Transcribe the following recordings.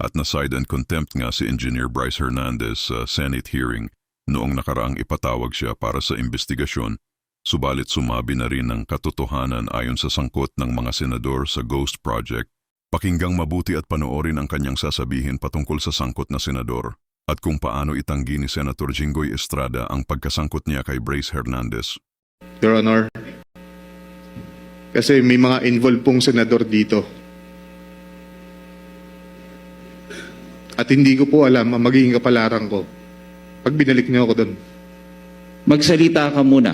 At na-cite and contempt nga si Engineer Bryce Hernandez sa Senate hearing noong nakaraang ipatawag siya para sa investigasyon, subalit sumabi na rin ng katotohanan ayon sa sangkot ng mga senador sa Ghost Project. Pakinggang mabuti at panoorin ang kanyang sasabihin patungkol sa sangkot na senador at kung paano itanggi ni Senator Jinggoy Estrada ang pagkasangkot niya kay Bryce Hernandez. Your Honor, kasi may mga involved pong senador dito. At hindi ko po alam ang magiging kapalaran ko pag binalik niyo ako doon. Magsalita ka muna.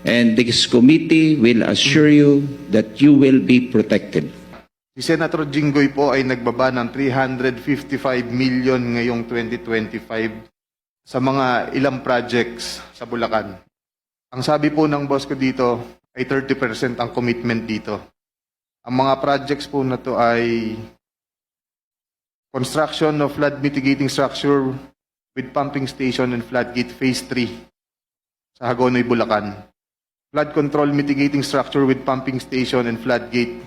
And this committee will assure you that you will be protected. Si Senator Jinggoy po ay nagbaba ng 355 million ngayong 2025 sa mga ilang projects sa Bulacan. Ang sabi po ng boss ko dito ay 30% ang commitment dito. Ang mga projects po na to ay construction of flood mitigating structure with pumping station and floodgate phase 3 sa Hagonoy, Bulacan. Flood control mitigating structure with pumping station and floodgate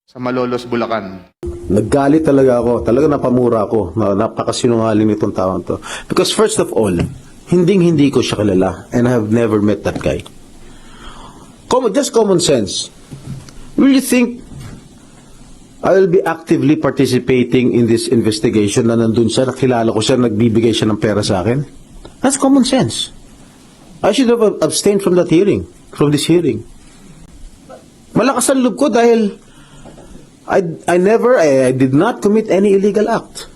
sa Malolos, Bulacan. Naggalit talaga ako. Talaga napamura ako. Napakasinungaling nitong taong to. Because first of all, hindi ko siya kilala. And I have never met that guy. Just common sense. Will you think I will be actively participating in this investigation na nandun siya, nakilala ko siya, nagbibigay siya ng pera sa akin? That's common sense. I should have abstained from that hearing, from this hearing. Malakas ang loob ko dahil I did not commit any illegal act.